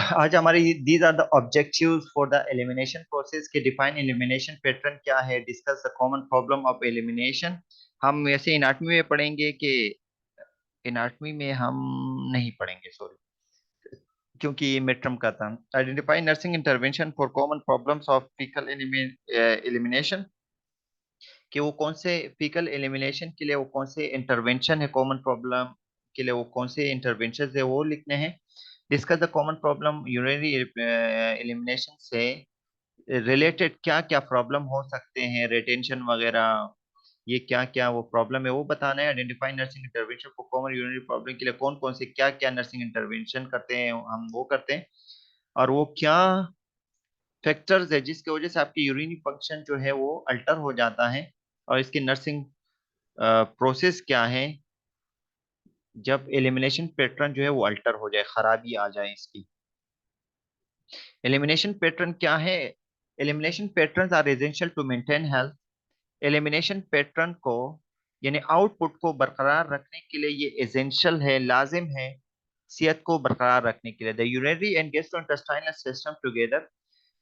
आज हमारी these are the objectives for the elimination process के डिफाइन एलिमिनेशन पैटर्न क्या है, discuss the common problem of elimination. हम वैसे इनाटमी में पढ़ेंगे कि इनाटमी में हम नहीं पढ़ेंगे, सॉरी, क्योंकि ये मिड टर्म का था। Identify nursing intervention for common problems of faecal elimination, कि वो कौन से फीकल एलिमिनेशन के लिए वो कौन से इंटरवेंशन है, कॉमन प्रॉब्लम के लिए वो कौन से इंटरवेंशन है वो लिखने हैं। Discuss the common problem urinary elimination से रिलेटेड क्या क्या प्रॉब्लम हो सकते हैं, रिटेंशन वगैरह, ये क्या क्या वो प्रॉब्लम है वो बताना है। Identify nursing intervention for common urinary problem के लिए कौन कौन से क्या क्या नर्सिंग इंटरवेंशन करते हैं, हम वो करते हैं। और वो क्या फैक्टर्स है जिसकी वजह से आपकी यूरिनरी फंक्शन जो है वो अल्टर हो जाता है, और इसकी नर्सिंग प्रोसेस क्या है जब एलिमिनेशन पैटर्न जो है वो अल्टर हो जाए, खराबी आ जाए इसकी। एलिमिनेशन पैटर्न क्या है? Elimination patterns are essential to maintain health. Elimination pattern को यानी आउटपुट को बरकरार रखने के लिए ये एसेंशियल है, लाजिम है सेहत को बरकरार रखने के लिए। The urinary and gastrointestinal system together,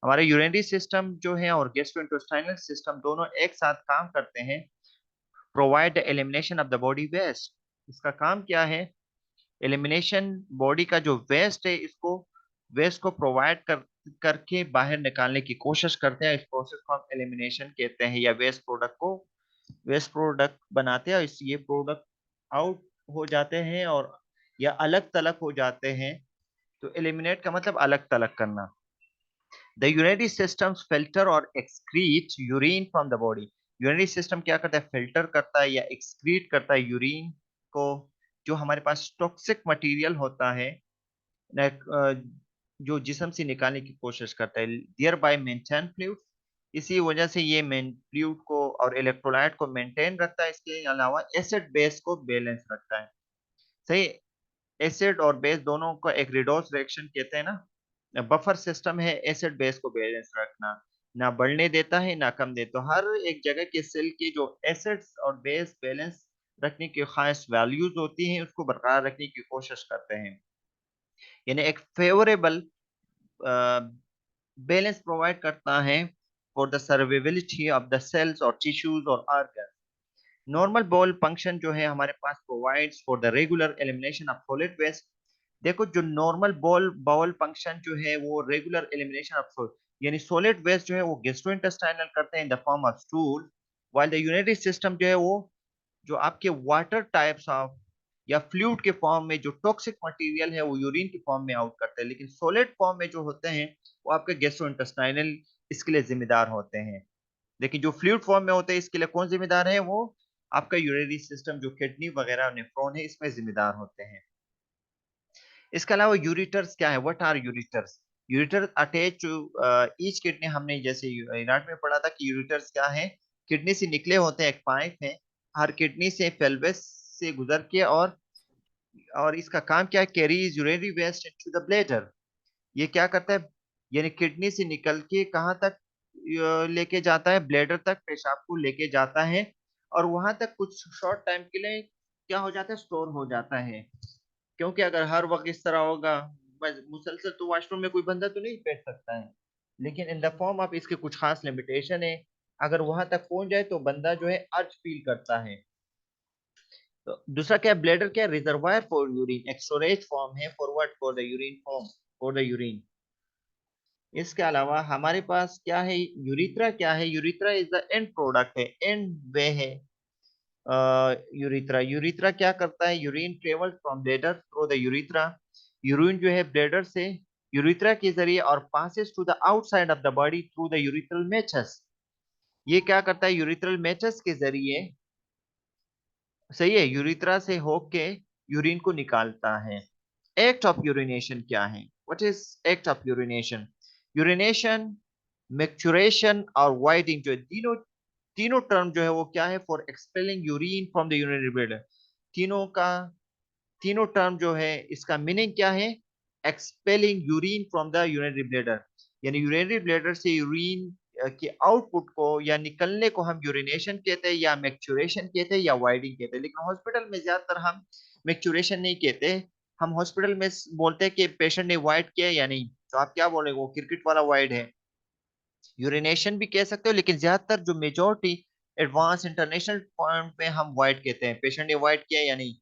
हमारे यूरिनरी सिस्टम जो है और गैस्ट्रोइंटेस्टाइनल सिस्टम दोनों एक साथ काम करते हैं। Provide the elimination of the body waste, इसका काम क्या है? एलिमिनेशन, बॉडी का जो वेस्ट है इसको, वेस्ट को प्रोवाइड करके बाहर निकालने की कोशिश करते हैं। इस प्रोसेस को हम एलिमिनेशन कहते हैं, या वेस्ट प्रोडक्ट को वेस्ट प्रोडक्ट बनाते हैं। इस ये प्रोडक्ट आउट हो जाते हैं और या अलग तलग हो जाते हैं। तो एलिमिनेट का मतलब अलग तलग करना। द यूरिनरी सिस्टम फिल्टर और excrete urine from the body, urinary system क्या करता है? फिल्टर करता है या एक्सक्रीट करता है यूरिन को, जो हमारे पास टॉक्सिक मटेरियल होता है जो जिस्म से निकालने की कोशिश करता है। देयर बाय मेंटेन फ्लूइड, इसी वजह से ये फ्लूइड को और इलेक्ट्रोलाइट को मेंटेन रखता है। इसके अलावा एसिड बेस को बैलेंस रखता है। सही, एसिड और बेस दोनों को एक रिडोस रिएक्शन कहते हैं ना। बफर सिस्टम है एसिड बेस को बैलेंस रखना, ना बढ़ने देता है ना कम देता। तो हर एक जगह के सेल की जो एसिड्स और बेस बैलेंस रखने की खास वैल्यूज होती हैं उसको बरकरार रखने की कोशिश करते हैं, यानी एक फेवरेबल बैलेंस प्रोवाइड करता है for the survivability of the cells और टिश्यूज और ऑर्गन। नॉर्मल बॉल फंक्शन जो है हमारे पास provides for the regular elimination of solid waste. देखो, जो नॉर्मल बॉल बाउल फंक्शन जो है वो रेगुलर एलिमिनेशन ऑफ सॉलिड, यानी सॉलिड वेस्ट जो है वो गैस्ट्रोइंटेस्टाइनल करते हैं in the form of stool. While the urinary system जो है वो जो आपके वाटर टाइप्स ऑफ या फ्लूइड के फॉर्म में जो टॉक्सिक मटेरियल है वो यूरिन के फॉर्म में आउट करते हैं, लेकिन सॉलिड फॉर्म में जो होते हैं वो आपके गैस्ट्रोइंटेस्टाइनल इसके लिए जिम्मेदार होते हैं। लेकिन जो फ्लूइड फॉर्म में होते हैं इसके लिए कौन जिम्मेदार है? वो आपका यूरिनरी सिस्टम, जो किडनी वगैरह नेफ्रॉन है इसमें जिम्मेदार होते हैं। इसके अलावा यूरिटर्स क्या है? What are ureters? Ureter attach to each kidney, हमने जैसे यूनाट में पढ़ा था कि यूरिटर्स क्या है, किडनी से निकले होते हैं, एक पाइप है हर किडनी से पेल्विस से गुजर के, और इसका काम क्या है? Carries urinary waste into the bladder. ये क्या करता है? यानी किडनी से निकल के कहाँ तक लेके जाता है? ब्लैडर तक पेशाब को लेके जाता है, और वहां तक कुछ शॉर्ट टाइम के लिए क्या हो जाता है? स्टोर हो जाता है। क्योंकि अगर हर वक्त इस तरह होगा, बस मुसलसल, तो वॉशरूम में कोई बंदा तो नहीं बैठ सकता है। लेकिन इन द फॉर्म ऑफ इसके कुछ खास लिमिटेशन है, अगर वहां तक पहुंच जाए तो बंदा जो है अर्ज फील करता है। तो दूसरा क्या है? ब्लैडर क्या? रिजर्वायर फॉर यूरिन, एक स्टोरेज फॉर्म है forward for the urine form, for the urine. इसके अलावा हमारे पास क्या है? यूरिथ्रा क्या है? Urethra is the end product है, एंड वे है। यूरिथ्रा, यूरिथ्रा क्या करता है? Urine travel from bladder through the urethra, urine जो है ब्लैडर से यूरिथ्रा के जरिए और passes to the outside of the body through the urethral meatus. ये क्या करता है? यूरिथ्रल मेचस के जरिए, सही है, यूरिथ्रा से होके यूरिन को निकालता है। एक्ट ऑफ यूरिनेशन क्या है? What is act of urination? Urination, मैक्चुरेशन और वाइडिंग जो है, तीनों तीनों टर्म जो है वो क्या है? For expelling urine from the urinary bladder. तीनों का तीनों टर्म जो है इसका मीनिंग क्या है? Expelling urine from the urinary bladder, यानी यूरिनरी ब्लैडर से यूरिन के आउटपुट को या निकलने को हम यूरिनेशन कहते हैं, या मैक्चुरेशन कहते हैं, या वाइडिंग कहते हैं। लेकिन हॉस्पिटल में ज्यादातर हम मैक्चुरेशन नहीं कहते, हम हॉस्पिटल में बोलते हैं कि पेशेंट ने वाइड किया या नहीं, तो आप क्या बोलेंगे, वो क्रिकेट वाला वाइड है। यूरिनेशन भी कह सकते हो, लेकिन ज्यादातर जो मेजोरिटी एडवांस इंटरनेशनल पॉइंट पे हम वाइट कहते हैं, पेशेंट ने वाइट किया या नहीं।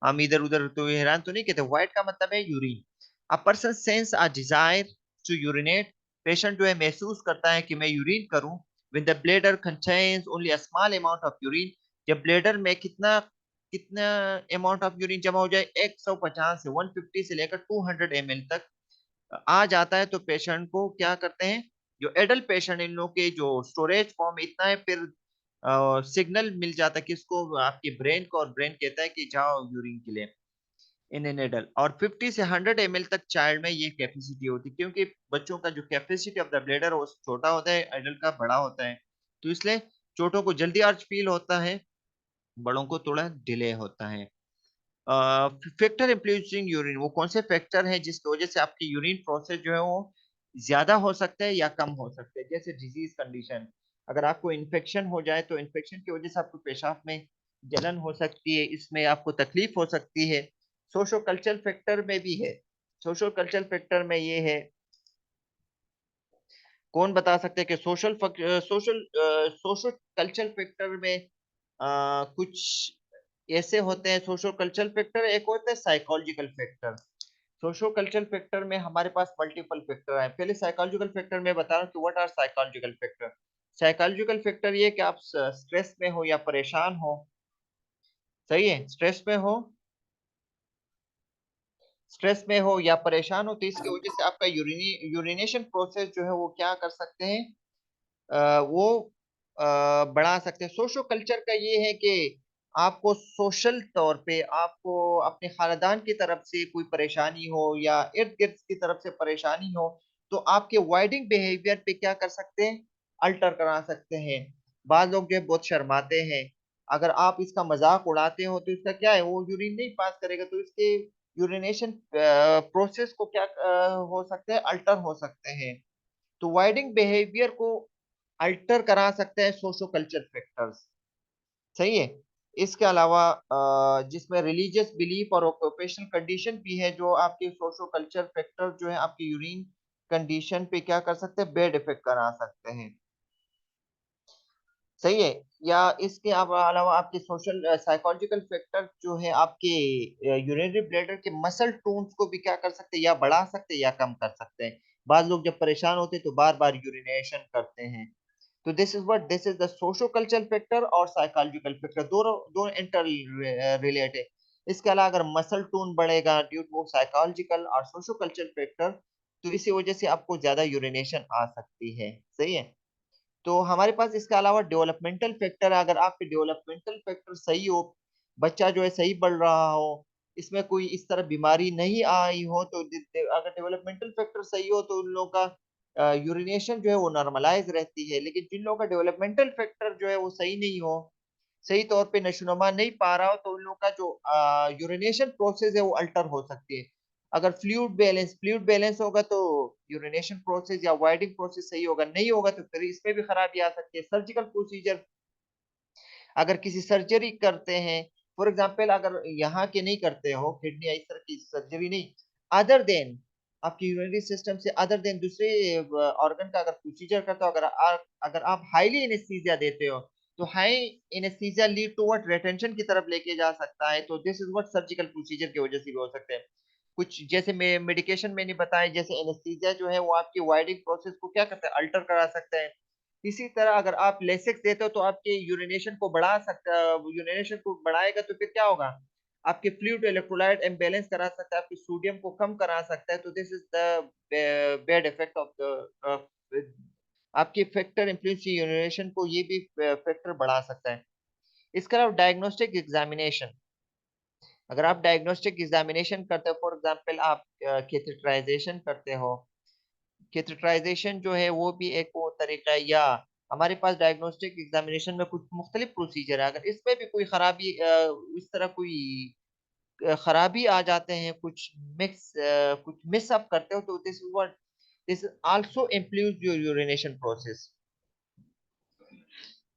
हम इधर उधर तो हैरान तो नहीं कहते। वाइट का मतलब है urine. A person sense a desire to urinate, patient जो है महसूस करता है कि मैं यूरिन करूं। When the bladder contains only a small amount of urine, जब ब्लैडर में कितना कितना अमाउंट ऑफ यूरिन जमा हो जाए, 150 से 150 से लेकर 200 ml तक आ जाता है, तो पेशेंट को क्या करते हैं, जो एडल्ट पेशेंट इन लोग के जो स्टोरेज फॉर्म इतना है, फिर सिग्नल मिल जाता है किसको, आपके ब्रेन को, और ब्रेन कहता है कि जाओ यूरिन के लिए इन एन एडल्ट। और 50 से 100 ml तक चाइल्ड में ये कैपेसिटी होती है, क्योंकि बच्चों का जो कैपेसिटी ऑफ द ब्लैडर वो छोटा होता है, एडल्ट का बड़ा होता है, तो इसलिए छोटों को जल्दी अर्ज फील होता है, बड़ों को थोड़ा डिले होता है। फैक्टर इन्फ्लुएंसिंग यूरिन, वो कौन से फैक्टर हैं जिसकी वजह से आपकी यूरिन प्रोसेस जो है वो ज्यादा हो सकता है या कम हो सकता है। जैसे डिजीज कंडीशन, अगर आपको इन्फेक्शन हो जाए तो इन्फेक्शन की वजह से आपको पेशाब में जलन हो सकती है, इसमें आपको तकलीफ हो सकती है। सोशो कल्चरल फैक्टर में भी है। सोशल कल्चरल फैक्टर में ये है, कौन बता सकते हैं कि सोशल सोशल कल्चरल फैक्टर में कुछ ऐसे होते हैं। सोशो कल्चरल फैक्टर, एक होता है psychological factor. Socio cultural factor में हमारे पास मल्टीपल फैक्टर है। पहले साइकोलॉजिकल फैक्टर में बता रहा हूँ कि what are psychological factor. Psychological factor ये कि आप स्ट्रेस में हो या परेशान हो। सही है, स्ट्रेस में हो, स्ट्रेस में हो या परेशान हो, तो इसकी वजह से आपका यूरिनेशन प्रोसेस जो है वो क्या कर सकते हैं, वो बढ़ा सकते हैं। सोशो कल्चर का ये है कि आपको सोशल तौर पे आपको अपने खानदान की तरफ से कोई परेशानी हो या इर्द गिर्द की तरफ से परेशानी हो, तो आपके वाइडिंग बिहेवियर पे क्या कर सकते हैं, अल्टर करा सकते हैं। बाद लोग जो है बहुत शर्माते हैं, अगर आप इसका मजाक उड़ाते हो तो इसका क्या है, वो यूरिन नहीं पास करेगा, तो इसके यूरिनेशन प्रोसेस को क्या हो सकते हैं, अल्टर हो सकते हैं। तो वाइडिंग बिहेवियर को अल्टर करा सकते हैं सोशो कल्चर फैक्टर्स। सही है। इसके अलावा जिसमें रिलीजियस बिलीफ और ऑक्यूपेशनल कंडीशन भी है, जो आपके सोशो कल्चर फैक्टर जो है आपकी यूरिन कंडीशन पे क्या कर सकते हैं, बैड इफेक्ट करा सकते हैं। सही है। या इसके अलावा आपके सोशल साइकोलॉजिकल फैक्टर जो है आपके यूरिनरी ब्लैडर के मसल टोन्स को भी क्या कर सकते हैं, या बढ़ा सकते हैं या कम कर सकते हैं। बाद लोग जब परेशान होते हैं तो बार बार यूरिनेशन करते हैं। तो this is the socio cultural factor और साइकोलॉजिकल फैक्टर, दोनों दोनों इंटर रिलेट है। इसके अलावा अगर मसल टोन बढ़ेगा ड्यू टू साइकोलॉजिकल और सोशो कल्चरल फैक्टर, तो इसी वजह से आपको ज्यादा यूरिनेशन आ सकती है। सही है। तो हमारे पास इसके अलावा डेवलपमेंटल फैक्टर है। अगर आपके डेवलपमेंटल फैक्टर सही हो, बच्चा जो है सही बढ़ रहा हो, इसमें कोई इस तरह बीमारी नहीं आई हो, तो अगर डेवलपमेंटल फैक्टर सही हो तो उन लोगों का यूरिनेशन जो है वो नॉर्मलाइज रहती है। लेकिन जिन लोगों का डेवलपमेंटल फैक्टर जो है वो सही नहीं हो, सही तौर पे नशोनुमा नहीं पा रहा हो, तो उन लोगों का जो यूरिनेशन प्रोसेस है वो अल्टर हो सकती है। अगर फ्लूइड बैलेंस होगा तो यूरिनेशन प्रोसेस या वाइडिंग प्रोसेस सही होगा, नहीं होगा तो फिर इसमें भी खराबी आ सकती है। सर्जिकल प्रोसीजर, अगर किसी सर्जरी करते हैं, फॉर एग्जाम्पल अगर यहाँ के नहीं करते हो किडनी इस तरह की सर्जरी नहीं, अदर देन आपकी यूरिनरी सिस्टम से अदर देन दूसरे ऑर्गन का अगर प्रोसीजर करते हो, अगर आप हाईली एनेस्थीसिया देते हो, तो high anaesthesia lead toward retention की तरफ लेके जा सकता है। तो this is what surgical procedure की वजह से भी हो सकते हैं। कुछ जैसे मेडिकेशन मैंने बताया, जैसे एनेस्थीसिया जो है वो आपकी वाइडिंग प्रोसेस को क्या करता है, अल्टर करा सकता है। इसी तरह अगर आप लेसिक्स देते हो तो आपके यूरिनेशन को बढ़ा सकता, यूरिनेशन को बढ़ाएगा तो फिर क्या होगा, आपके फ्लूइड इलेक्ट्रोलाइट इम्बैलेंस करा सकता है, आपके सोडियम को कम करा सकता है। तो this is the bad effect of the आपके फैक्टर इन्फ्लुएंस यूरिनेशन को, ये भी फैक्टर बढ़ा सकता है। इसके अलावा डायग्नोस्टिक एग्जामिनेशन, अगर आप डायग्नोस्टिक एग्जामिनेशन करते हो, फॉर एग्जांपल आप कैथेटराइजेशन करते हो, कैथेटराइजेशन जो है वो भी एक वो तरीका है। या हमारे पास डायग्नोस्टिक एग्जामिनेशन में कुछ मुख्तलिफ प्रोसीजर है, अगर इसमें भी कोई खराबी इस तरह कोई खराबी आ जाते हैं, कुछ मिस अप करते हो, तो this also improves your urination process.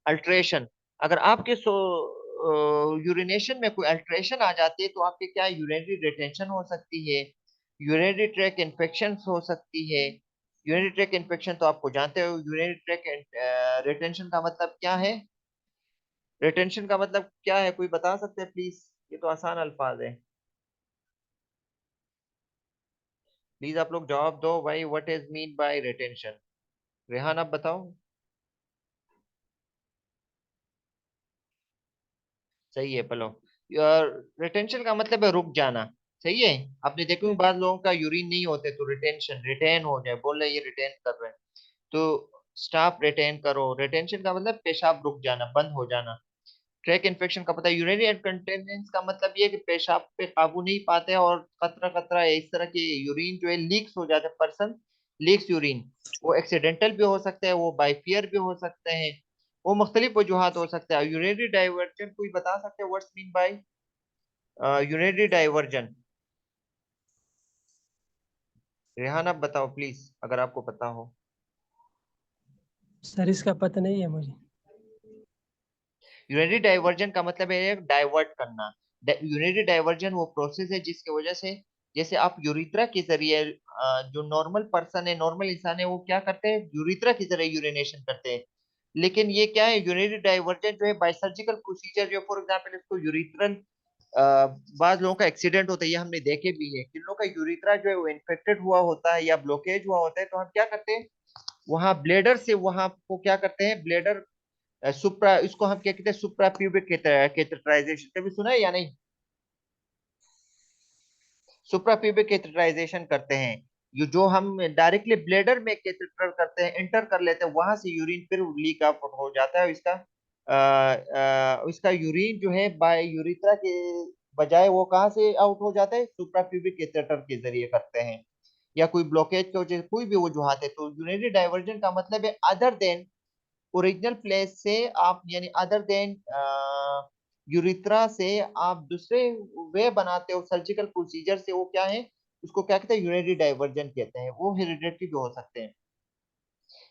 Alteration, अगर आपके यूरिनेशन में कोई अल्ट्रेशन आ जाती है तो आपके क्या यूरिनरी रिटेंशन हो सकती है, यूरिनरी ट्रैक इन्फेक्शन हो सकती है। यूरिनरी ट्रैक इन्फेक्शन तो आपको जानते हो, यूरिनरी ट्रैक रिटेंशन का मतलब क्या है? रिटेंशन का मतलब क्या है, कोई बता सकते हैं प्लीज? ये तो आसान अल्फाज है, प्लीज आप लोग जवाब दो भाई, what is mean by retention? Rehan आप बताओ। सही है, पलो। रिटेंशन का मतलब है रुक जाना। सही है। आपने देखो ठीक है। बाद लोगों का यूरिन नहीं होते तो रिटेंशन, रिटेन हो जाए, बोल रहे ये रिटेन कर रहे हैं, तो स्टॉप रिटेन करो। रिटेंशन का मतलब पेशाब रुक जाना, बंद हो जाना। ट्रैक इन्फेक्शन का पता है, यूरिनरी इनकंटिनेंस का मतलब ये है कि पेशाब पे काबू नहीं पाते हैं और कतरा कतरा इस तरह के यूरिन जो है लीक्स हो जाते हैं, पर्सन लीक्स यूरिन। वो एक्सीडेंटल भी हो सकते हैं, वो बाई फियर भी हो सकते हैं, वो मुख्तलिफ वजूहात हो सकते हैं। यूरिनरी डाइवर्जन कोई बता सकते हैं what's mean by urinary diversion? Rehan आप बताओ प्लीज, अगर आपको पता हो। सर इसका पता नहीं है मुझे। यूरिनरी डाइवर्जन का मतलब है डाइवर्ट करना। यूरिनरी डाइवर्जन वो प्रोसेस है जिसकी वजह से, जैसे आप यूरिथ्रा के जरिए जो नॉर्मल पर्सन है, नॉर्मल इंसान है, वो क्या करते हैं, यूरिथ्रा के जरिए यूरिनेशन करते हैं। लेकिन ये क्या है, यूरिनरी डाइवर्जन जो है बाय सर्जिकल प्रोसीजर, जो फॉर एग्जांपल इसको यूरिथ्रल, बाद लोगों का एक्सीडेंट होता है, ये हमने देखे भी है, किन लोगों का यूरिथ्रा जो है वो इन्फेक्टेड हुआ होता है या ब्लॉकेज हुआ होता है, तो हम क्या करते हैं, वहां ब्लेडर से वहां को क्या करते हैं, ब्लेडर सुप्रा, इसको हम क्या कहते हैं, सुप्रा प्यूबिक कैथेटराइजेशन, कभी सुना है या नहीं? सुप्रा प्यूबिक कैथेटराइजेशन करते हैं, ये जो हम डायरेक्टली ब्लेडर में कैथेटर करते हैं, एंटर कर लेते हैं, वहां से यूरिन फिर लीक आउट हो जाता है। इसका यूरिन जो है बाय यूरिथ्रा के बजाय वो कहाँ से आउट हो जाता है, सुप्रा प्यूबिक कैथेटर के जरिए करते हैं, या कोई ब्लॉकेज की वजह से, कोई भी वजूहत है। तो यूरिनरी डाइवर्जन का मतलब है अदर देन ओरिजिनल प्लेस से आप, यानी अदर देन यूरिथ्रा से आप दूसरे वे बनाते हो सर्जिकल प्रोसीजर से, वो क्या है, उसको क्या कहते हैं, यूरिनरी डाइवर्जन कहते हैं। वो हेरिडिटरी भी हो सकते हैं।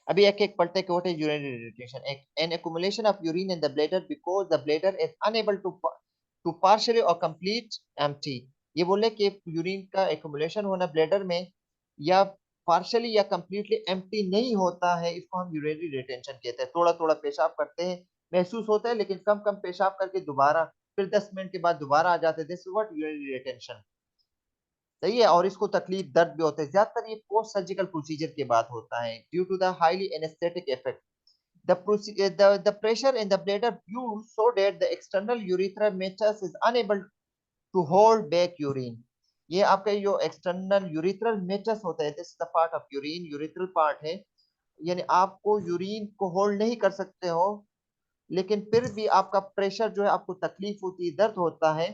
अभी एक एक पढ़ते हैं कि व्हाट इज यूरिनरी रिटेंशन। एक an accumulation of urine in the bladder because the bladder is unable to partially और कंप्लीट एम्प्टी। ये बोले कि यूरिन का एक्युमुलेशन होना ब्लैडर में, या पार्शियली या कंप्लीटली एम्प्टी नहीं होता है, इसको हम यूरिनरी रिटेंशन कहते हैं। थोड़ा थोड़ा पेशाब करते हैं, महसूस होता है, लेकिन कम कम पेशाब करके दोबारा फिर 10 मिनट के बाद दोबारा आ जाते हैं, this is what urinary retention. सही है। और इसको तकलीफ दर्द भी होते हैं, ज्यादातर ये पोस्ट सर्जिकल प्रोसीजर के बाद होता है, due to the highly anaesthetic effect. The pressure in the bladder builds so that the external urethral meatus is unable to hold back urine. ये आपका जो एक्सटर्नल यूरिथ्रल मेचस होता है, this the part of urine, urethral part है, यानी आपको urine को hold नहीं कर सकते हो, लेकिन फिर भी आपका प्रेशर जो है, आपको तकलीफ होती है, दर्द होता है।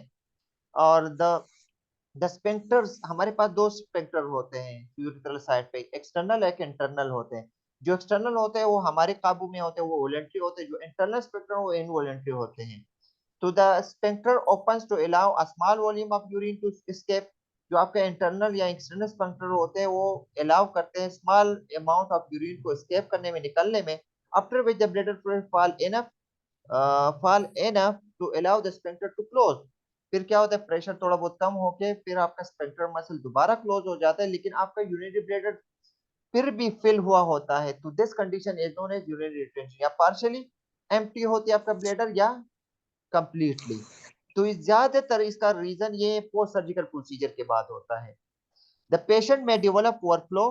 और द स्पेंक्टर्स, हमारे पास दो स्पेंक्टर होते हैं यूरिथ्रल साइड पे, एक्सटर्नल एक इंटरनल होते हैं। जो एक्सटर्नल होते हैं वो हमारे काबू में होते हैं, वो वॉलेंट्री होते हैं। जो इंटरनल स्पेक्टर वो इनवॉलेंट्री होते हैं। तो the sphincter opens to allow a small volume of urine to escape. जो आपका इंटरनल या एक्सटर्नल स्पेंक्टर होते हैं वो अलाउ करते हैं स्मॉल अमाउंट ऑफ यूरिन को एस्केप करने में, निकलने में। After which the bladder fall enough to allow the sphincter to close। फिर क्या होता है, प्रेशर थोड़ा बहुत कम होके फिर आपका स्पेंक्टर मसल दोबारा क्लोज हो जाता है, लेकिन आपका यूरिनरी ब्लैडर फिर भी फिल हुआ होता है। तो this condition is known as urinary retention. या पार्शियली एम्प्टी होती है आपका ब्लैडर, या कंप्लीटली। तो ज्यादातर इसका रीजन ये पोस्ट सर्जिकल प्रोसीजर के बाद होता है। द पेशेंट में डेवलप ओवरफ्लो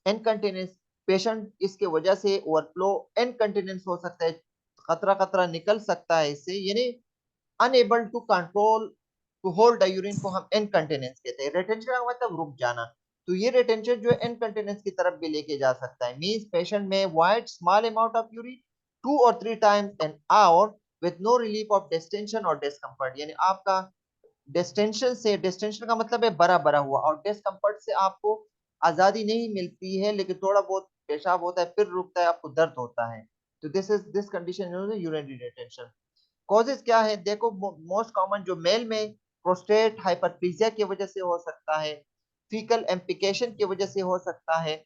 इनकंटिनेंस। पेशेंट इसके वजह से ओवरफ्लो इनकंटिनेंस हो सकता है, खतरा खतरा निकल सकता है इससे, यानी unable to control to hold the urine को हम इनकंटिनेंस कहते हैं। रिटेंशन का मतलब रुक जाना। तो ये रिटेंशन जो है इनकंटिनेंस की तरफ भी लेके जा सकता है। मींस पेशेंट में wide small amount of urine 2 or 3 times an hour with no relief of distension or discomfort। यानी आपका डिस्टेंशन से, डिस्टेंशन का मतलब है बरा बरा हुआ, और डिस्कम्फर्ट से आपको आजादी नहीं मिलती है, लेकिन थोड़ा बहुत पेशाब होता है फिर रुकता है, आपको दर्द होता है। तो this condition urinary retention. Causes क्या है देखो, मोस्ट कॉमन जो मेल में प्रोस्टेट हाइपरप्लेजिया की वजह से हो सकता है, फीकल एम्पिकेशन की वजह से हो सकता है,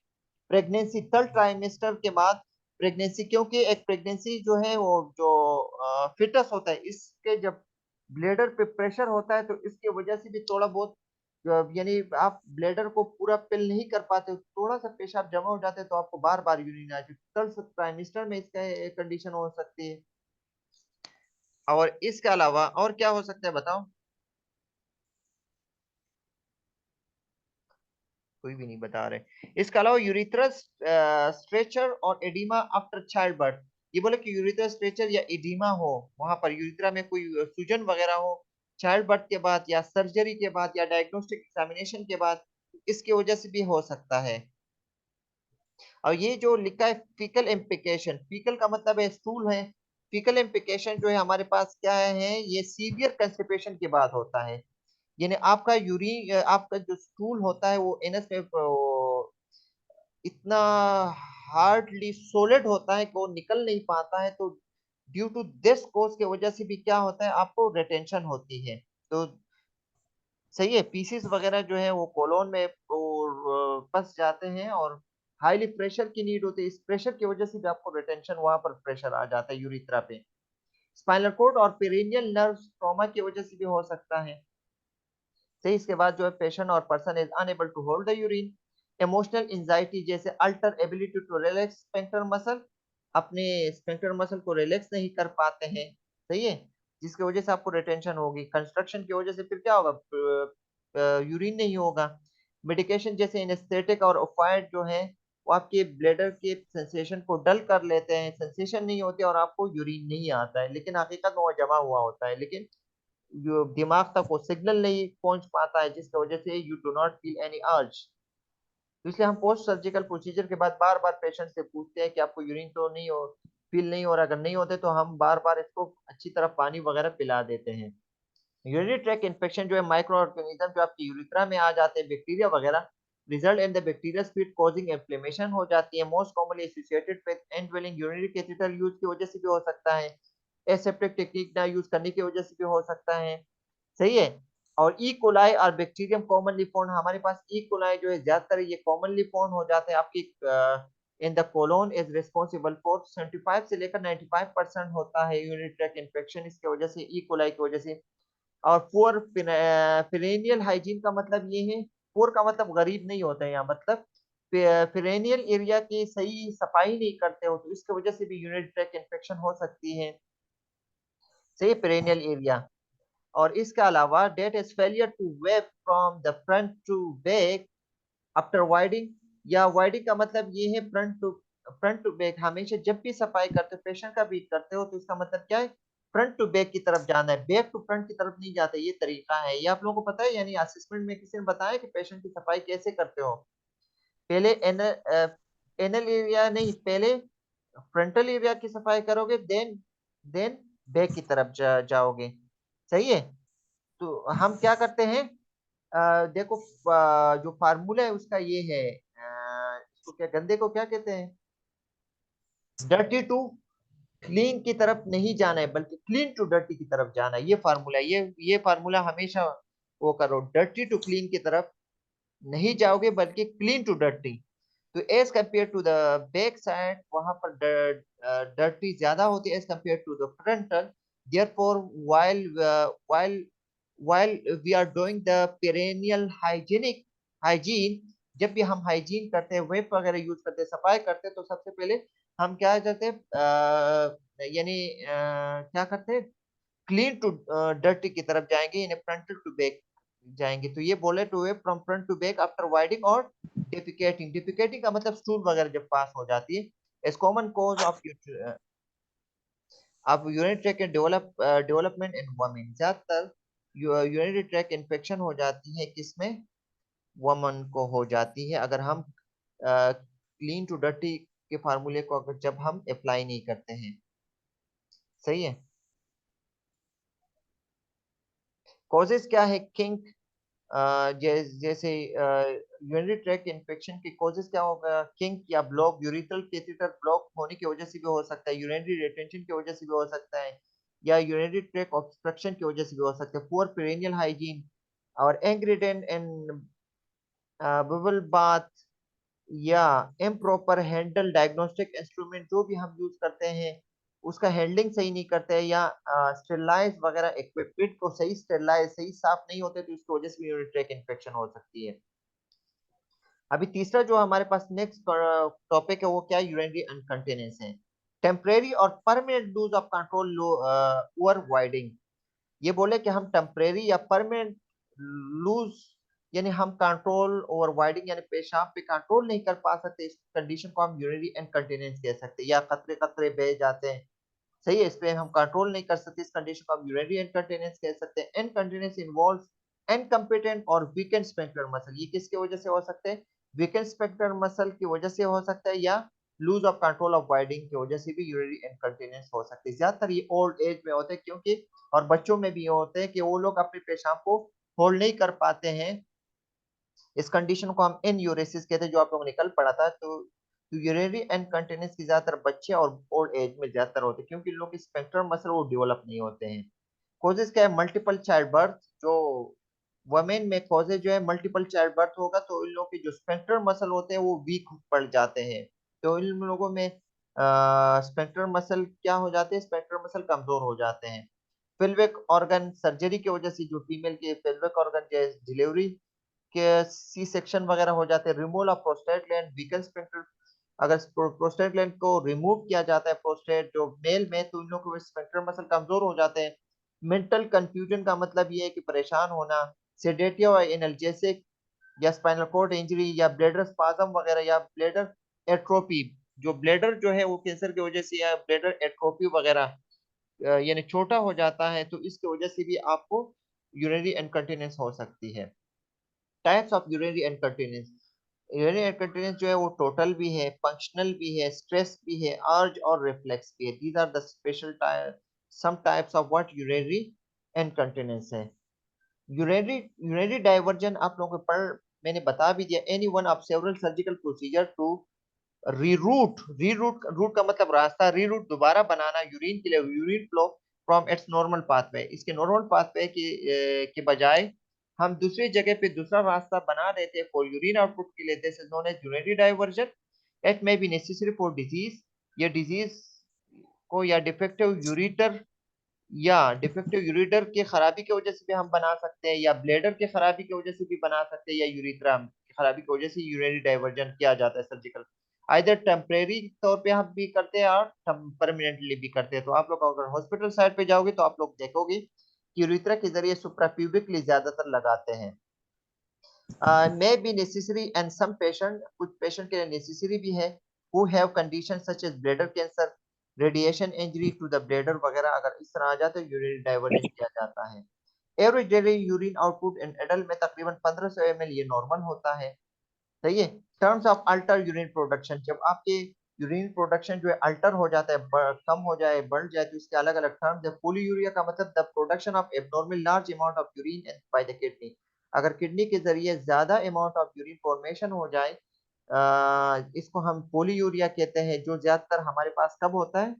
प्रेगनेंसी थर्ड ट्राइमेस्टर के बाद प्रेगनेंसी, क्योंकि एक प्रेगनेंसी जो है वो जो फिटस होता है, इसके जब ब्लेडर पे प्रेशर होता है तो इसकी वजह से भी थोड़ा बहुत यानी आप ब्लेडर को पूरा फिल नहीं कर पाते, थोड़ा सा पेशाब जमा हो जाते हैं तो आपको बार बार यूरिन आ जाए, थर्ड ट्राइमेस्टर में इसका कंडीशन हो सकती है। और इसके अलावा और क्या हो सकता है बताओ? कोई भी नहीं बता रहे। इसके अलावा यूरिथ्रस स्ट्रेचर और एडिमा आफ्टर चाइल्ड बर्थ, ये बोले कि यूरिथ्रस स्ट्रेचर या एडिमा हो, वहां पर यूरिथ्रा में कोई सूजन वगैरह हो चाइल्ड बर्थ के बाद या सर्जरी के बाद या डायग्नोस्टिक एग्जामिनेशन के बाद, इसकी वजह से भी हो सकता है। और ये जो लिखा है फीकल इम्प्लिकेशन, फीकल का मतलब है स्टूल है, फीकल इम्प्लिकेशन जो है हमारे पास क्या है, ये सीवियर कंस्टिपेशन के बाद होता है। यानी आपका यूरिन, आपका जो स्टूल होता है वो एनस में इतना हार्डली सोलिड होता है कि वो निकल नहीं पाता है, तो ड्यू टू दिस कोज की वजह से भी क्या होता है, आपको रिटेंशन होती है। तो सही है, पीसीस वगैरह जो है वो कोलोन में फंस जाते हैं और हाईली प्रेशर की नीड होती है, इस प्रेशर की वजह से भी आपको रिटेंशन, वहां पर प्रेशर आ जाता है यूरिथ्रा पे। स्पाइनल कोर्ड और पेरिनियल नर्व ट्रॉमा की वजह से भी हो सकता है। सही, इसके बाद जो है पेशेंट और person is unable to hold the urine. Emotional anxiety जैसे alter ability to relax sphincter muscle, अपने स्फिंक्टर मसल को रिलैक्स नहीं कर पाते हैं। सही है, जिसकी वजह से आपको रिटेंशन होगी, कंस्ट्रक्शन की वजह से फिर क्या होगा, यूरिन नहीं होगा। मेडिकेशन जैसे एनेस्थेटिक और ओपाइड जो है वो आपके ब्लैडर के सेंसेशन को डल कर लेते हैं, सेंसेशन नहीं होती और आपको यूरिन नहीं आता है, लेकिन हकीकत में वो जमा हुआ होता है, लेकिन जो दिमाग तक वो सिग्नल नहीं पहुंच पाता है, जिसकी वजह से you do not feel any अर्ज। तो इसलिए हम पोस्ट सर्जिकल प्रोसीजर के बाद बार बार पेशेंट से पूछते हैं कि आपको यूरिन तो नहीं हो, फील नहीं हो रहा, अगर नहीं होते तो हम बार बार इसको अच्छी तरह पानी वगैरह पिला देते हैं। यूरिनरी ट्रैक इन्फेक्शन जो है माइक्रो ऑर्गेनिज्म जो आपकी यूरिथ्रा में आ जाते हैं, बैक्टीरिया वगैरह, result in the bacteria speed causing inflammation हो जाती है, most commonly associated with and dwelling urinary catheter use की वजह से भी हो सकता है, एसेप्टिक टेक्निक ना यूज करने की वजह से भी हो सकता है। सही है। और ई कोलाई और बैक्टीरियम कॉमनली फाउंड, हमारे पास ई कोलाई जो है ज्यादातर ये कॉमनली फाउंड हो जाते हैं आपकी in the colon, is responsible for 75 से लेकर 95% होता है यूरिनरी ट्रैक इन्फेक्शन, इसके वजह से ई कोलाई की वजह से। और पुअर पेरेनियल हाइजीन का मतलब ये है, पुअर का मतलब गरीब नहीं होता है यहाँ, मतलब पेरेनियल एरिया की सही सफाई नहीं करते हो तो इसकी वजह से भी यूरिनरी ट्रैक इन्फेक्शन हो सकती है। सही, पेरेनियल एरिया। और इसके अलावा that is failure to wipe from the front to back after voiding, या वाइडिंग का मतलब ये है फ्रंट टू बैक, हमेशा जब भी सफाई करते हो पेशेंट का भी करते हो तो इसका मतलब क्या है, फ्रंट टू बैक की तरफ जाना है, बैक टू फ्रंट की तरफ नहीं जाते, ये तरीका है, ये आप लोगों को पता है, यानी असेसमेंट में किसी ने बताया कि पेशेंट की सफाई कैसे करते हो? पहले एनल एनल एरिया नहीं, पहले फ्रंटल एरिया की सफाई करोगे, देन बैक की तरफ जाओगे। सही है। तो हम क्या करते हैं, देखो, जो फार्मूला है उसका ये है, इसको क्या, गंदे को क्या कहते हैं, डर्टी टू क्लीन की तरफ नहीं जाना है बल्कि क्लीन टू डर्टी की तरफ जाना है, ये फार्मूला है, ये फार्मूला हमेशा वो करो, डर्टी टू क्लीन की तरफ नहीं जाओगे बल्कि क्लीन टू डर्टी। तो as compare to the back side वहां पर डर्टी ज्यादा होती है as compare to the frontal, therefore while while while we are doing the perennial hygienic hygiene, जब भी हम हाइजीन करते हैं, वेप वगैरह यूज करते हैं, सफाई करते हैं, तो सबसे पहले हम क्या करते हैं, यानी क्या करते हैं, क्लीन टू डर्टी की तरफ जाएंगे, यानी फ्रंट टू बैक जाएंगे। तो ये बोले to wipe from front to back after voiding और डिफिकेटिंग, डिफिकेटिंग का मतलब स्टूल वगैरह जब पास हो जाती है, is common cause of urinary track development in women, ज्यादातर यूरिनरी ट्रैक इन्फेक्शन हो जाती है किसमें, वुमन को हो जाती है, अगर हम क्लीन टू डर्टी के फार्मूले को अगर जब हम अप्लाई नहीं करते हैं। सही है। कॉजेज क्या है, किंक, जैसे यूरिनरी ट्रैक इन्फेक्शन के कॉजेज क्या होगा, किंक या ब्लॉक, यूरिथ्रल कैथेटर ब्लॉक होने की वजह से भी हो सकता है, यूरिनरी रिटेंशन की वजह से भी हो सकता है, या यूरिनरी ट्रैक ऑब्स्ट्रक्शन की वजह से भी हो सकता है, पुअर पेरिनियल हाइजीन और एंग्रीडेंट एंड बबल बाथ, या इम्प्रॉपर हैंडल डायग्नोस्टिक इंस्ट्रूमेंट जो भी हम यूज करते हैं उसका हैंडलिंग सही नहीं करते हैं, या स्टेरलाइज वगैरह इक्विपमेंट को सही स्टेरलाइज सही साफ नहीं होते, तो इसकी वजह से भी यूरिन ट्रैक इन्फेक्शन हो सकती है। अभी तीसरा जो हमारे पास नेक्स्ट टॉपिक है वो क्या, यूरिनरी इनकंटिनेंस है। टेम्परेरी और permanent loss of control over voiding. ये बोले कि हम टेम्परेरी या परमानेंट लूज, यानी हम कंट्रोल ओवर वाइडिंग यानी पेशाब पे कंट्रोल नहीं कर पा सकते, इस कंडीशन को हम यूरिनरी इनकंटिनेंस कह सकते हैं, या कतरे कतरे बह जाते हैं, सही है, इस पे हम कंट्रोल नहीं कर सकते, इस कंडीशन को हम यूरिनरी इनकंटिनेंस कह सकते हैं। इनकंटिनेंस इन्वॉल्व्स इनकम्पिटेंट और वीकेंड स्फिंक्टर मसल, ये किसकी वजह से हो सकते हैं, वीकेंड स्फिंक्टर मसल की वजह से हो सकता है, या लूज ऑफ कंट्रोल ऑफ वाइडिंग की वजह से भी यूरिनरी इनकंटिनेंस हो सकती है। ज्यादातर ये ओल्ड एज में होते हैं, क्योंकि और बच्चों में भी ये होते हैं कि वो लोग अपने पेशाब को होल्ड नहीं कर पाते हैं, इस कंडीशन को हम एन्यूरेसिस कहते हैं, जो आप लोगों ने कल पढ़ा था। तो यूरिनरी इनकंटिनेंस की ज्यादातर बच्चे और ओल्ड एज में ज्यादातर होते हैं, क्योंकि लोग स्पेक्ट्रम मसल वो डेवलप नहीं होते हैं। कॉजेज क्या है, मल्टीपल चाइल्ड बर्थ, जो वमेन में कॉजेज जो है मल्टीपल चाइल्ड बर्थ होगा तो इन लोगों के जो स्पेक्टर मसल होते हैं वो वीक पड़ जाते हैं, तो इन लोगों में स्पेक्टर मसल क्या हो जाते हैं, स्पेक्टर मसल कमजोर हो जाते हैं। पेल्विक ऑर्गन सर्जरी की वजह से, जो फीमेल के पेल्विक ऑर्गन के डिलीवरी के सी सेक्शन वगैरह हो जाते हैं, removal of prostate gland weaken sphincter, अगर प्रोस्टेट ग्लैंड को रिमूव किया जाता है प्रोस्टेट जो मेल में, तो इन लोगों के स्फिंक्टर मसल कमजोर हो जाते हैं। मेंटल कंफ्यूजन का मतलब ये है कि परेशान होना, सेडेटिव और एनाल्जेसिक, या स्पाइनल कॉर्ड इंजरी, या ब्लेडर स्पाज्म वगैरह, या ब्लेडर एट्रोपी, जो ब्लेडर जो है वो कैंसर की वजह से, या ब्लेडर एट्रोपी वगैरह यानी छोटा हो जाता है, तो इसकी वजह से भी आपको यूरिनरी इनकंटिनेंस हो सकती है। Types of urinary incontinence, urinary incontinence जो है वो टोटल भी है, फंक्शनल भी है, स्ट्रेस भी है, अर्ज और रिफ्लेक्स भी है। These are the special some types of what urinary incontinence है। यूरिनरी डाइवर्जन आप लोगों को पढ़ मैंने बता भी दिया, any one of several surgical procedure to reroute, reroute route का मतलब रास्ता, रीरूट दोबारा बनाना यूरिन के लिए, urine flow from its normal pathway, इसके नॉर्मल पाथवे के बजाय हम दूसरी जगह पे दूसरा रास्ता बना देते हैं फॉर यूरिन आउटपुट के लिए, this is known as urinary diversion. It may be necessary for disease, ये डिजीज को या डिफेक्टिव यूरिटर, या डिफेक्टिव यूरिटर की खराबी की वजह से भी हम बना सकते हैं, या ब्लेडर की खराबी की वजह से भी बना सकते हैं, या यूरिथ्रा की खराबी की वजह से यूरिनरी डाइवर्जन किया जाता है सर्जिकल। आइदर टेम्परेरी तौर पे हम भी करते हैं और परमानेंटली भी करते हैं। तो आप लोग अगर हॉस्पिटल साइड पे जाओगे तो आप लोग देखोगे कि यूरिथ्रा के जरिए सुप्राप्यूबिकली ज्यादातर लगाते हैं। May be necessary and some patient, कुछ पेशेंट के लिए नेसेसरी भी है, who have condition such as bladder cancer, radiation injury to the bladder वगैरह, अगर इस तरह आ जाते तो यूरिनरी डाइवर्जन किया जाता है। Average daily urine output in adult में तकरीबन 1500 ml ये नॉर्मल होता है, सही है। Terms of alter urine production, जब आपके यूरिन प्रोडक्शन जो है अल्टर हो जाता है, कम हो जाए बढ़ जाए, तो इसके अलग अलग टर्म्स है। पोलीयूरिया का मतलब the production of abnormal large amount of urine by the kidney, अगर किडनी के जरिए ज्यादा अमाउंट ऑफ यूरिन फॉर्मेशन हो जाए, इसको हम पोलीयूरिया कहते हैं, जो ज्यादातर हमारे पास कब होता है,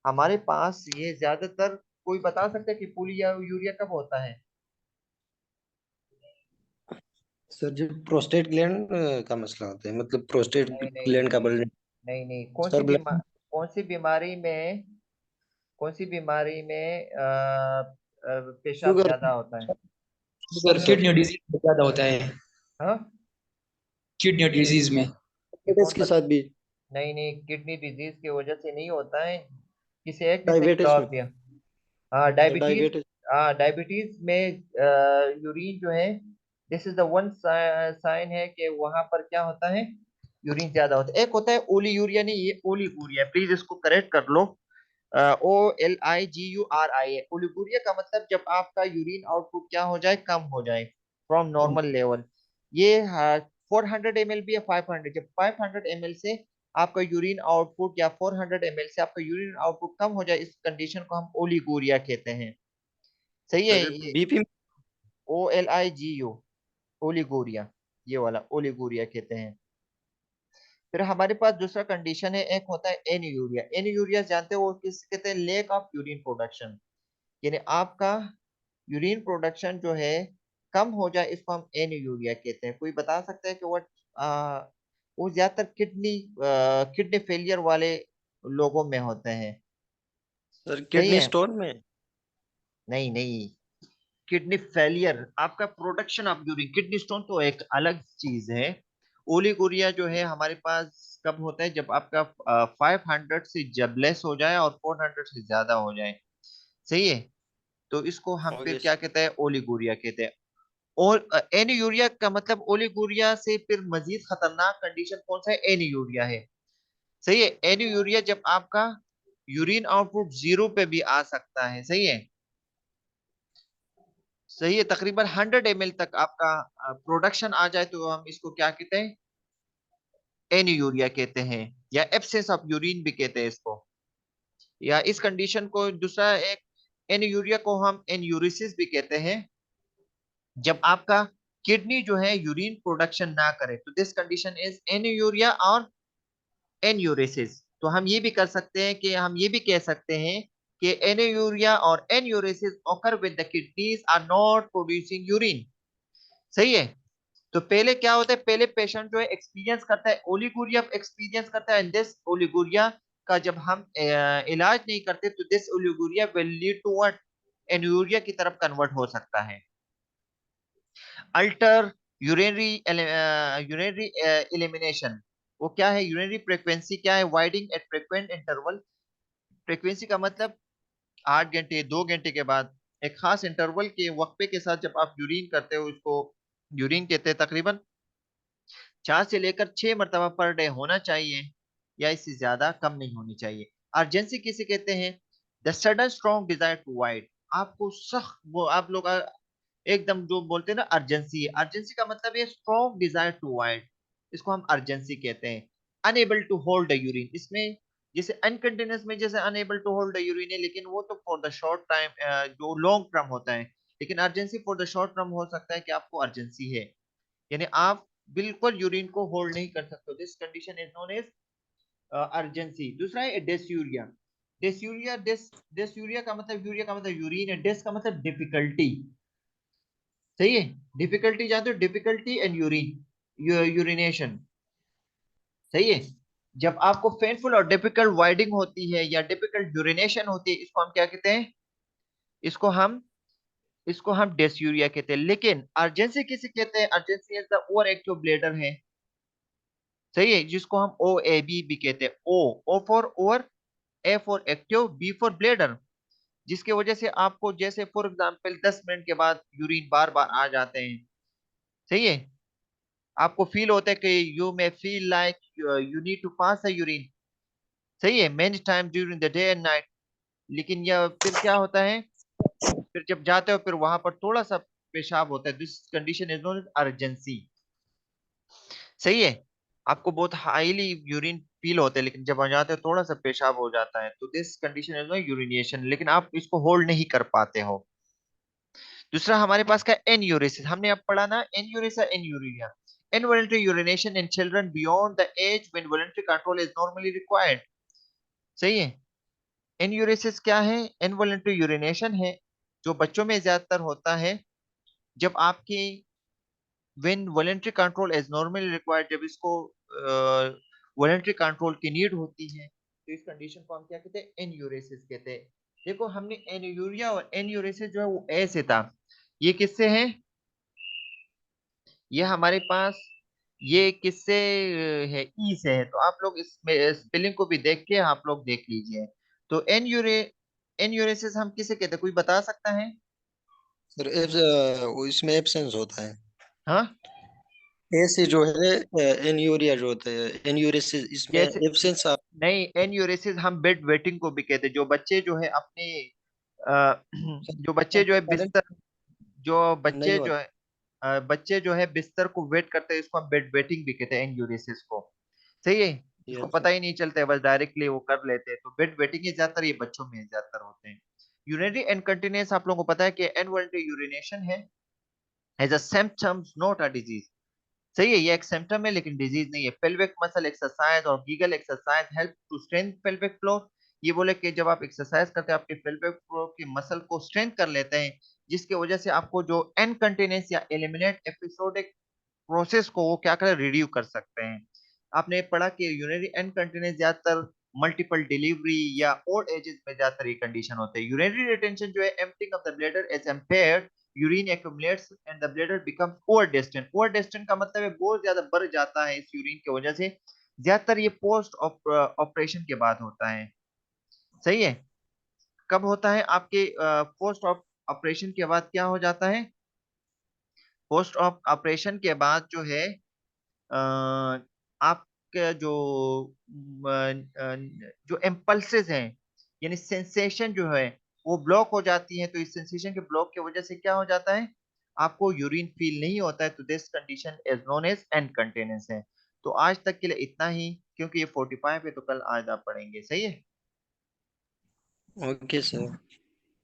हमारे पास ये ज्यादातर, कोई बता सकता है कि पोलीयूरिया कब होता है। सर जब प्रोस्टेट ग्लैंड का मसला होता है, मतलब प्रोस्टेट नहीं नहीं ग्लैंड का नहीं बढ़ना। नहीं नहीं, सर ब्लड कौन सी बीमारी में, कौन सी बीमारी में पेशाब शुगर, ज्यादा होता है। Sugar sir sir, kidney disease में ज्यादा होता है, हाँ, किडनी डिजीज में। ये डायबिटीज कौन के बत साथ भी, नहीं नहीं, किडनी डिजीज की वजह से नहीं होता है, किसी एक ने सही डायबिटीज में, जवाब दिया। हाँ डायबिटीज, डायबिटीज। हाँ डायबिटीज में यूरिन जो है, this is the one sine है कि वहां पर क्या होता है, यूरिन ज्यादा होता है। एक होता है ओलीयूरिया, नहीं ये ओलीगूरिया, प्लीज इसको करेक्ट कर लो। OLIGURIA, ओलिगुरिया का मतलब जब आपका यूरिन आउटपुट क्या हो जाए, कम हो जाए फ्रॉम नॉर्मल लेवल। ये 400 ml भी है, 500, जब 500 ml से आपका यूरिन आउटपुट, या 400 ml से आपका यूरिन आउटपुट कम हो जाए, इस कंडीशन को हम ओलिगुरिया कहते हैं, सही है। सर ये बीपी, OLIGU, ओलिगुरिया, ये वाला ओलिगुरिया कहते हैं। फिर हमारे पास दूसरा कंडीशन है, एक होता है एनीयूरिया। एनीयूरिया जानते हो वो किस कहते हैं, लेक ऑफ यूरिन प्रोडक्शन, यानी आपका यूरिन प्रोडक्शन जो है कम हो जाए, इसको हम एनीयूरिया कहते हैं। कोई बता सकता है कि व्हाट वो ज्यादातर किडनी फेलियर वाले लोगों में होते हैं। सर सही किडनी है। स्टोन में। नहीं नहीं, किडनी फेलियर आपका production of urine, kidney stone तो एक अलग चीज है। ओलिगोरिया जो है हमारे पास कब होता है, जब आपका 500 से जब लेस हो जाए और 400 से ज्यादा हो जाए। सही है। तो इसको हम फिर ओके क्या कहते हैं, ओलिगोरिया कहते हैं। और एनीयूरिया का मतलब ओलिगोरिया से फिर मजीद खतरनाक कंडीशन कौन सा है, एनीयूरिया है। सही है। एनीयूरिया जब आपका यूरिन आउटपुट 0 पे भी आ सकता है। सही है। सही है, तकरीबन 100 ml तक आपका प्रोडक्शन आ जाए तो हम इसको क्या कहते हैं, एनीयूरिया कहते हैं, या एब्सेंस ऑफ यूरिन भी कहते हैं इसको। या इस कंडीशन को दूसरा एक, एनीयूरिया को हम एन्यूरिसिस भी कहते हैं, जब आपका किडनी जो है यूरिन प्रोडक्शन ना करे, तो दिस कंडीशन इज एनीयूरिया और एन्यूरिसिस। तो हम ये भी कर सकते हैं कि हम ये भी कह सकते हैं कि एनीयूरिया और enuresis occur when the kidneys are not producing urine। सही है। तो पहले क्या होता है, पहले पेशेंट जो है एक्सपीरियंस करता है ओलिगोरिया, एक्सपीरियंस करता है, दिस ओलिगोरिया का जब हम इलाज नहीं करते तो this oliguria will lead to what, anuria की तरफ कन्वर्ट हो सकता है। अल्टर यूरिनरी यूरिनरी एलिमिनेशन, वो क्या है, यूरिनरी फ्रीक्वेंसी क्या है, वाइडिंग एट फ्रीक्वेंट इंटरवल। फ्रीक्वेंसी का मतलब 8 घंटे 2 घंटे के बाद एक खास इंटरवल के वक्फे के साथ जब आप यूरिन करते हो, उसको यूरिन कहते हैं। तकरीबन 4 से लेकर 6 मरतबा पर डे होना चाहिए, या इससे ज्यादा कम नहीं होनी चाहिए। अर्जेंसी किसे कहते हैं, the sudden strong desire to void, आपको सख्त वो आप लोग एकदम जो बोलते हैं ना अर्जेंसी, अर्जेंसी का मतलब है स्ट्रॉन्ग डिजायर टू वाइड, इसको हम अर्जेंसी कहते हैं। Unable to hold the urine, इसमें जैसे अनकंटिन्यूस में जैसे unable to hold the urine है, लेकिन वो तो फॉर द शॉर्ट टाइम, जो लॉन्ग टर्म होता है। लेकिन urgency for the short term हो सकता है कि आपको अर्जेंसी है, यानी आप बिल्कुल यूरिन को होल्ड नहीं कर सकते, this condition is known as urgency. दूसरा है डेस्यूरिया। डेस्यूरिया का मतलब, यूरिया का मतलब यूरिन है, डेस का मतलब डिफिकल्टी। सही है। डिफिकल्टी जानते हो, डिफिकल्टी एंड यूरिनेशन। सही है। जब आपको पेनफुल और डिफिकल्ट वाइडिंग होती है या डिफिकल्ट यूरिनेशन होती है, इसको हम क्या कहते हैं, इसको हम इसको हम डेस्यूरिया कहते हैं। लेकिन अर्जेंसी किसे कहते हैं, urgency is the over active bladder है। सही है, जिसको हम ओ ए बी भी कहते हैं। O for over, A for active, B for bladder. जिसकी वजह से आपको जैसे फॉर एग्जांपल 10 मिनट के बाद यूरिन बार बार आ जाते हैं। सही है। आपको फील होता है कि you may feel like you need to pass a urine. सही है, many time during the day and night. लेकिन यह फिर क्या होता है, फिर जब जाते हो फिर वहां पर थोड़ा सा पेशाब होता है, this condition is known as urgency. सही है। आपको बहुत हाईली यूरिन फील होते हैं, लेकिन जब आ जाते हो थोड़ा सा पेशाब हो जाता है, तो this condition is no urination, लेकिन आप इसको होल्ड नहीं कर पाते हो। दूसरा हमारे पास का एन्यूरेसिस, हमने अब पढ़ा ना, enuresis anuria. Involuntary urination in children beyond the age when voluntary control is normally required. सही है। एन्यूरेसिस क्या है, इनवॉलंटरी यूरिनेशन है, जो बच्चों में ज्यादातर होता है, जब आपकी when voluntary control is normally required, जब इसको वॉलंटरी कंट्रोल की नीड होती है, तो इस कंडीशन को हम क्या कहते हैं, एन्यूरेसिस कहते हैं। देखो हमने एन्यूरिया और एन्यूरेसिस जो है वो ए से था, ये किससे है, ये हमारे पास ये किससे है, ई से है। तो आप लोग इसमें स्पेलिंग को भी देख के आप लोग देख लीजिए। तो एन्यूरेसिस हम किसे कहते हैं, कोई बता सकता है। सर इसमें एब्सेंस होता है। हाँ, ए से जो है एन्यूरिया जो होता है, एन्यूरिसिस इसमें जैसे एब्सेंस आप। नहीं, एन्यूरेसिस हम बेड वेटिंग को भी कहते हैं, जो बच्चे जो है अपने अ, जो बच्चे जो है करंट बिस्तर, जो नहीं बच्चे हो जो है बच्चे जो है बिस्तर को वेट करते हैं, इसको हम बेड वेटिंग भी कहते हैं, एन्यूरेसिस को। सही है। इसको रहा। पता ही नहीं चलता है, बस डायरेक्टली वो कर लेते हैं, तो बेड वेटिंग ही ज्यादातर ये बच्चों में ज्यादातर होते हैं। यूरिनरी इनकंटिनेंस आप लोगों को पता है कि इनवॉलंटरी यूरिनेशन है, as a symptoms not a disease. सही है, ये एक सिम्टम है लेकिन डिजीज नहीं है। पेल्विक मसल एक्सरसाइज और Kegel exercise help to strength pelvic floor. ये बोले कि जब आप एक्सरसाइज करते हैं, आपके पेल्विक फ्लोर की मसल को स्ट्रेंथ कर लेते हैं, जिसकी वजह से आपको जो इनकंटिनेंस या एलिमिनेट एपिसोडिक प्रोसेस को वो क्या करें, रिड्यू कर सकते हैं। आपने पढ़ा कि यूरिनरी इनकंटिनेंस ज्यादातर मल्टीपल डिलीवरी या ओल्ड एजेस में ज्यादातर ये कंडीशन होते हैं। यूरिनरी रिटेंशन जो है, emptying of the bladder is impaired, urine accumulates and the bladder becomes over distended. Over distended का मतलब है बहुत ज्यादा बढ़ जाता है इस यूरिन की वजह से। ज्यादातर ये पोस्ट ऑपरेशन के बाद होता है। सही है। कब होता है आपके पोस्ट ऑपरेशन के बाद क्या हो जाता है? पोस्ट ऑपरेशन के बाद जो है आपके जो इम्पल्सेस हैं, यानी सेंसेशन जो है वो ब्लॉक हो जाती है। तो इस सेंसेशन के ब्लॉक की वजह से क्या हो जाता है? आपको यूरिन फील नहीं होता है। तो this condition is known as incontinence है। तो आज तक के लिए इतना ही, क्योंकि ये 45 है तो कल आज आप पढ़ेंगे। सही है। Okay sir.